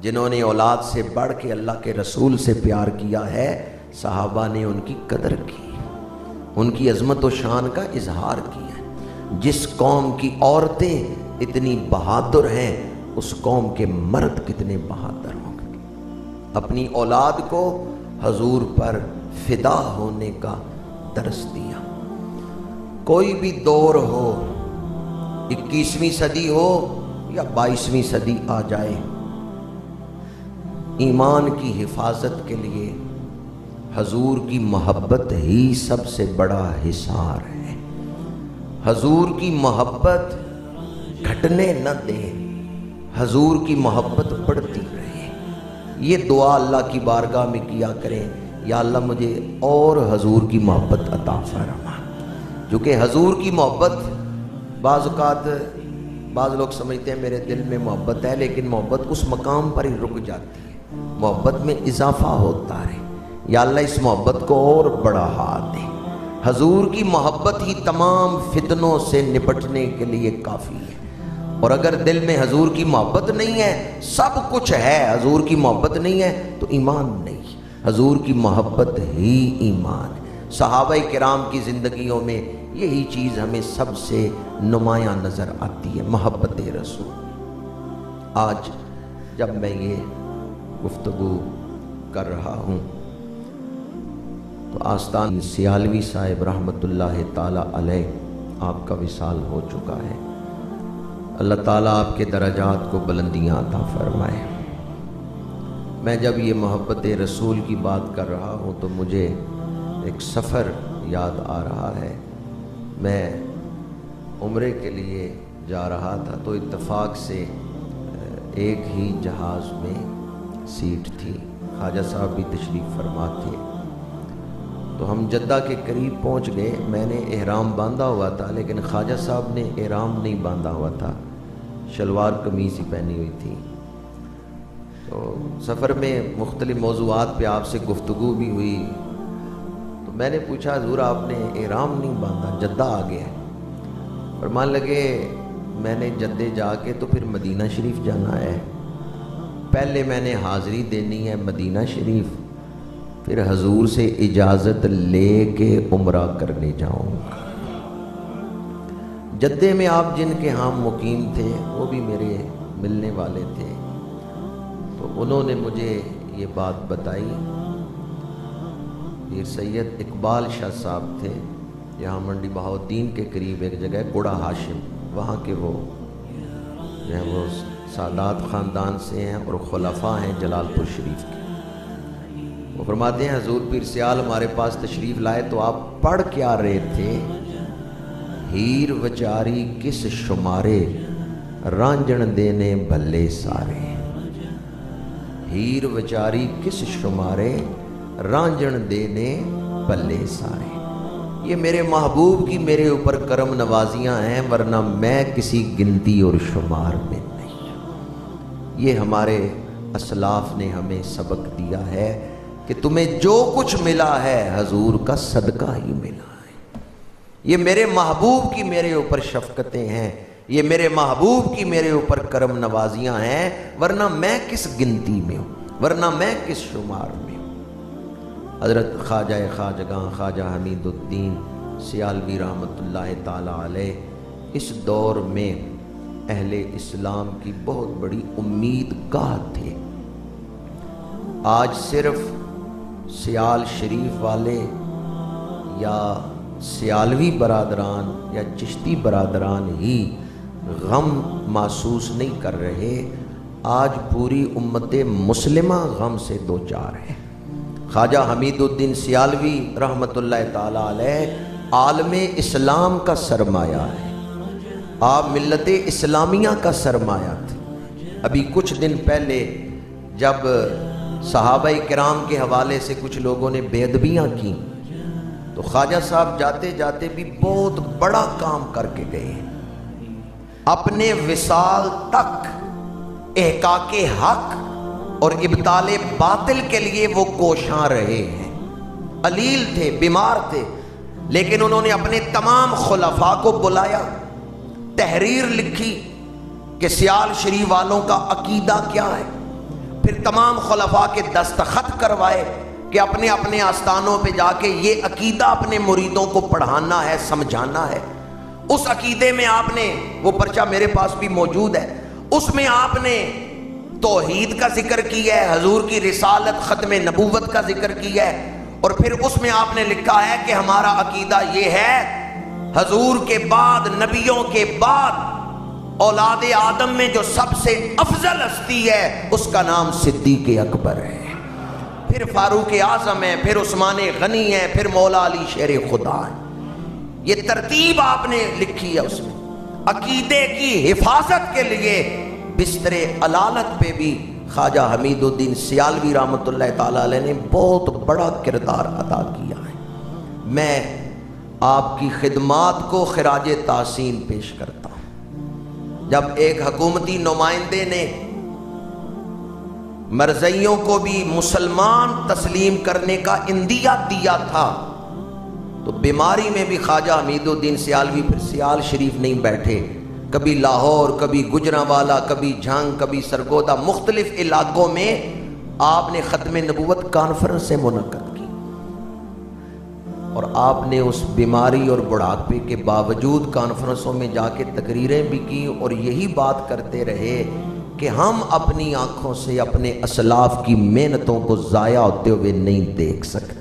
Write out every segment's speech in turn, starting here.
جنہوں نے اولاد سے بڑھ کے اللہ کے رسول سے پیار کیا ہے، صحابہ نے ان کی قدر کی، ان کی عظمت و شان کا اظہار کیا ہے۔ جس قوم کی عورتیں اتنی بہادر ہیں، اس قوم کے مرد کتنے بہادر ہوں گے۔ اپنی اولاد کو حضور پر فدا ہونے کا درس دیا۔ کوئی بھی دور ہو، 21ویں صدی ہو یا 22ویں صدی آ جائے، ایمان کی حفاظت کے لیے حضور کی محبت ہی سب سے بڑا حصار ہے۔ حضور کی محبت گھٹنے نہ دے، حضور کی محبت بڑھتی رہے۔ یہ دعا اللہ کی بارگاہ میں کیا کریں، یا اللہ مجھے اور حضور کی محبت عطا فرما۔ کیونکہ حضور کی محبت بعض اوقات بعض لوگ سمجھتے ہیں میرے دل میں محبت ہے، لیکن محبت اس مقام پر ہی رک جاتی ہے، محبت میں اضافہ ہوتا رہے۔ یا اللہ اس محبت کو اور بڑھا دے۔ حضور کی محبت ہی تمام فتنوں سے نپٹنے کے لیے کافی ہے۔ اور اگر دل میں حضور کی محبت نہیں ہے، سب کچھ ہے، حضور کی محبت نہیں ہے تو ایمان نہیں۔ حضور کی محبت ہی ایمان ہے۔ صحابہ کرام کی زندگیوں میں یہی چیز ہمیں سب سے نمایاں نظر آتی ہے، محبت رسول۔ آج جب میں یہ گفتگو کر رہا ہوں تو آستان سیالوی صاحب رحمۃ اللہ تعالی علیہ آپ کا وصال ہو چکا ہے۔ اللہ تعالیٰ آپ کے درجات کو بلندیاں عطا فرمائے۔ میں جب یہ محبت رسول کی بات کر رہا ہوں تو مجھے ایک سفر یاد آ رہا ہے۔ میں عمرے کے لیے جا رہا تھا تو اتفاق سے ایک ہی جہاز میں سیٹ تھی، خواجہ صاحب بھی تشریف فرما تھے۔ تو ہم جدہ کے قریب پہنچ گئے۔ میں نے احرام باندھا ہوا تھا، لیکن خواجہ صاحب نے احرام نہیں باندھا ہوا تھا، شلوار قمیض ہی پہنی ہوئی تھی۔ تو سفر میں مختلف موضوعات پہ آپ سے گفتگو بھی ہوئی، تو میں نے پوچھا حضور آپ نے احرام نہیں باندھا، جدہ آ گیا ہے؟ فرمان لگے میں نے جدے جا کے تو پھر مدینہ شریف جانا ہے، پہلے میں نے حاضری دینی ہے مدینہ شریف، پھر حضور سے اجازت لے کے عمرہ کرنے جاؤں گا۔ جدے میں آپ جن کے ہاں مقیم تھے وہ بھی میرے ملنے والے تھے، تو انہوں نے مجھے یہ بات بتائی۔ پیر سید اقبال شاہ صاحب تھے، یہاں منڈی بہاؤالدین کے قریب ایک جگہ کوڑا ہاشم، وہاں کے وہ سادات خاندان سے ہیں اور خلفاء ہیں جلال پور شریف کے۔ وہ فرماتے ہیں حضور پیر سیال ہمارے پاس تشریف لائے تو آپ پڑھ کیا رہے تھے؟ ہیر وچاری کس شمارے، رانجن دینے بھلے سارے۔ ہیر وچاری کس شمارے، رانجن دینے بھلے سارے۔ یہ میرے محبوب کی میرے اوپر کرم نوازیاں ہیں، ورنہ میں کسی گنتی اور شمار میں نہیں۔ یہ ہمارے اسلاف نے ہمیں سبق دیا ہے کہ تمہیں جو کچھ ملا ہے حضور کا صدقہ ہی ملا ہے۔ یہ میرے محبوب کی میرے اوپر شفقتیں ہیں، یہ میرے محبوب کی میرے اوپر کرم نوازیاں ہیں، ورنہ میں کس گنتی میں ہوں، ورنہ میں کس شمار میں ہوں۔ حضرت خواجہ خواجگاں خواجہ حمید الدین سیالوی رحمۃ اللہ تعالی علیہ اس دور میں اہل اسلام کی بہت بڑی امید گاہ تھے۔ آج صرف سیال شریف والے یا سیالوی برادران یا چشتی برادران ہی غم محسوس نہیں کر رہے، آج پوری امت مسلمہ غم سے دوچار ہے۔ خواجہ حمید الدین سیالوی رحمۃ اللہ تعالی علیہ عالم اسلام کا سرمایہ ہے، آپ ملت اسلامیہ کا سرمایہ تھے۔ ابھی کچھ دن پہلے جب صحابہ کرام کے حوالے سے کچھ لوگوں نے بے ادبیاں کی تو خواجہ صاحب جاتے جاتے بھی بہت بڑا کام کر کے گئے ہیں۔ اپنے وصال تک احقاق حق اور ابطال باطل کے لیے وہ کوشاں رہے ہیں۔ علیل تھے، بیمار تھے، لیکن انہوں نے اپنے تمام خلفاء کو بلایا، تحریر لکھی کہ سیال شریف والوں کا عقیدہ کیا ہے، پھر تمام خلفاء کے دستخط کروائے کہ اپنے اپنے آستانوں پہ جا کے یہ عقیدہ اپنے مریدوں کو پڑھانا ہے، سمجھانا ہے۔ اس عقیدے میں آپ نے، وہ پرچہ میرے پاس بھی موجود ہے، اس میں آپ نے توحید کا ذکر کیا ہے، حضور کی رسالت، ختم نبوت کا ذکر کیا ہے، اور پھر اس میں آپ نے لکھا ہے کہ ہمارا عقیدہ یہ ہے، حضور کے بعد، نبیوں کے بعد اولاد آدم میں جو سب سے افضل ہستی ہے اس کا نام صدیق اکبر ہے، پھر فاروق اعظم ہے، پھر عثمان غنی ہے، پھر مولا علی شیر خدا ہے۔ یہ ترتیب آپ نے لکھی ہے اس میں۔ عقیدے کی حفاظت کے لیے بستر علالت پہ بھی خواجہ حمید الدین سیالوی رحمۃ اللہ تعالی علیہ نے بہت بڑا کردار ادا کیا ہے۔ میں آپ کی خدمات کو خراج تحسین پیش کرتا ہوں۔ جب ایک حکومتی نمائندے نے مرزائیوں کو بھی مسلمان تسلیم کرنے کا اندیہ دیا تھا تو بیماری میں بھی خواجہ حمید الدین سیالوی پھر سیال شریف نہیں بیٹھے، کبھی لاہور، کبھی گجرانوالہ، کبھی جھنگ، کبھی سرگودا، مختلف علاقوں میں آپ نے ختم نبوت کانفرنسیں منعقد کی، اور آپ نے اس بیماری اور بڑھاپے کے باوجود کانفرنسوں میں جا کے تقریریں بھی کی اور یہی بات کرتے رہے کہ ہم اپنی آنکھوں سے اپنے اسلاف کی محنتوں کو ضائع ہوتے ہوئے نہیں دیکھ سکتے۔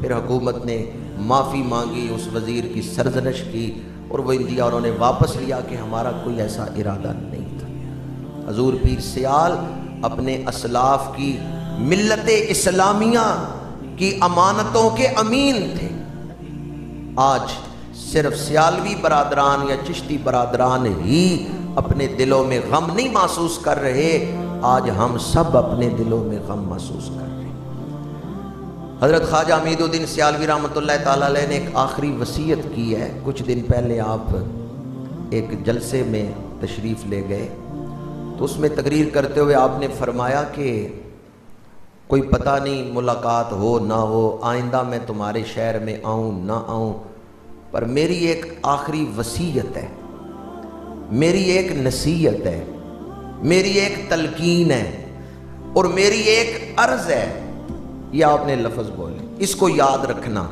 پھر حکومت نے معافی مانگی، اس وزیر کی سرزنش کی، اور وہ اندیہ انہوں نے واپس لیا کہ ہمارا کوئی ایسا ارادہ نہیں تھا۔ حضور پیر سیال اپنے اسلاف کی ملت اسلامیہ کی امانتوں کے امین تھے۔ آج صرف سیالوی برادران یا چشتی برادران ہی اپنے دلوں میں غم نہیں محسوس کر رہے، آج ہم سب اپنے دلوں میں غم محسوس کر رہے ہیں۔ حضرت خواجہ حمید الدین سیالوی رحمۃ اللہ تعالی علیہ نے ایک آخری وصیت کی ہے۔ کچھ دن پہلے آپ ایک جلسے میں تشریف لے گئے تو اس میں تقریر کرتے ہوئے آپ نے فرمایا کہ کوئی پتہ نہیں ملاقات ہو نہ ہو، آئندہ میں تمہارے شہر میں آؤں نہ آؤں، پر میری ایک آخری وصیت ہے، میری ایک نصیحت ہے، میری ایک تلقین ہے، اور میری ایک عرض ہے۔ یہ آپ نے لفظ بولے، اس کو یاد رکھنا۔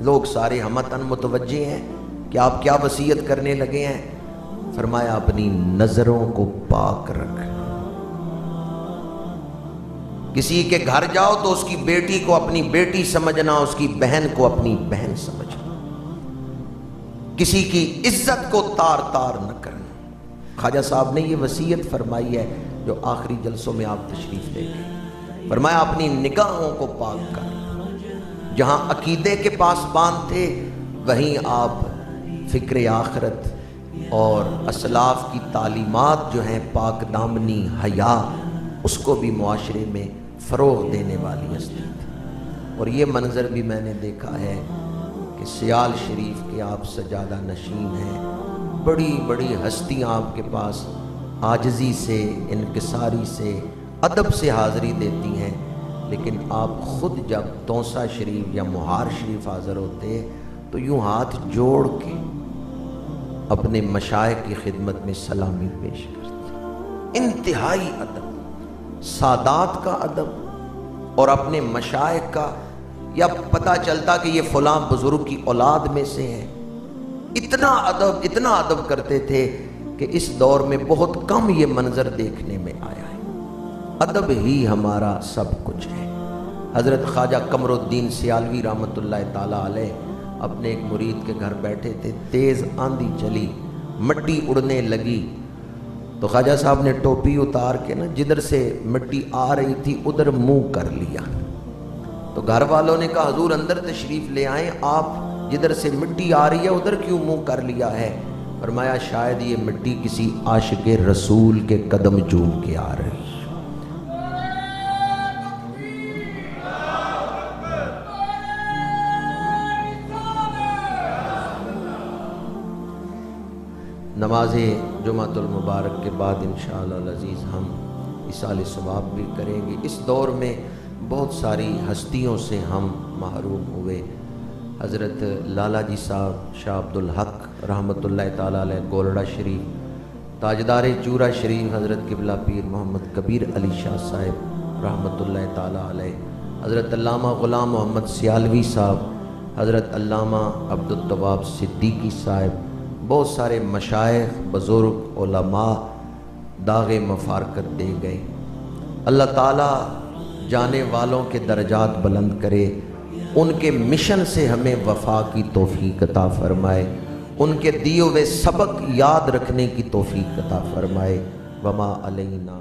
لوگ سارے ہمتن متوجہ ہیں کہ آپ کیا وصیت کرنے لگے ہیں۔ فرمایا اپنی نظروں کو پاک رکھنا۔ کسی کے گھر جاؤ تو اس کی بیٹی کو اپنی بیٹی سمجھنا، اس کی بہن کو اپنی بہن سمجھنا، کسی کی عزت کو تار تار نہ کرنا۔ خواجہ صاحب نے یہ وصیت فرمائی ہے جو آخری جلسوں میں آپ تشریف لے گئے۔ فرمایا اپنی نگاہوں کو پاک کر۔ جہاں عقیدے کے پاسبان تھے وہیں آپ فکر آخرت اور اسلاف کی تعلیمات جو ہیں، پاک دامنی، حیا، اس کو بھی معاشرے میں فروغ دینے والی ہستی تھی۔ اور یہ منظر بھی میں نے دیکھا ہے کہ سیال شریف کے آپ سجادہ نشین ہیں، بڑی بڑی ہستیاں آپ کے پاس عاجزی سے، انکساری سے، ادب سے حاضری دیتی ہیں، لیکن آپ خود جب تونسا شریف یا مہار شریف حاضر ہوتے تو یوں ہاتھ جوڑ کے اپنے مشائخ کی خدمت میں سلامی پیش کرتے۔ انتہائی ادب، سادات کا ادب، اور اپنے مشائخ کا، یا پتہ چلتا کہ یہ فلاں بزرگ کی اولاد میں سے ہیں، اتنا ادب کرتے تھے کہ اس دور میں بہت کم یہ منظر دیکھنے میں آیا ہے۔ ادب ہی ہمارا سب کچھ ہے۔ حضرت خواجہ قمر الدین سیالوی رحمۃ اللہ تعالی علیہ اپنے ایک مرید کے گھر بیٹھے تھے، تیز آندھی چلی، مٹی اڑنے لگی تو خواجہ صاحب نے ٹوپی اتار کے نا جدھر سے مٹی آ رہی تھی ادھر منہ کر لیا۔ تو گھر والوں نے کہا حضور اندر تشریف لے آئیں، آپ جدھر سے مٹی آ رہی ہے ادھر کیوں منہ کر لیا ہے؟ فرمایا شاید یہ مٹی کسی عاشق رسول کے قدم چوم کے آ رہی۔ نماز جمعۃ المبارک کے بعد انشاءاللہ العزیز ہم اصال ثواب بھی کریں گے۔ اس دور میں بہت ساری ہستیوں سے ہم محروم ہوئے۔ حضرت لالا جی صاحب شاہ عبد الحق رحمۃ اللہ تعالی علیہ گولڑا شریف، تاجدار چورا شریف حضرت قبلہ پیر محمد کبیر علی شاہ صاحب رحمۃ اللہ تعالیٰ علیہ، حضرت علامہ غلام محمد سیالوی صاحب، حضرت علامہ عبدالتواب صدیقی صاحب، بہت سارے مشائخ بزرگ علماء داغ مفارقت دے گئے۔ اللہ تعالیٰ جانے والوں کے درجات بلند کرے، ان کے مشن سے ہمیں وفا کی توفیق عطا فرمائے، ان کے دیے ہوئے سبق یاد رکھنے کی توفیق عطا فرمائے۔ وما علینا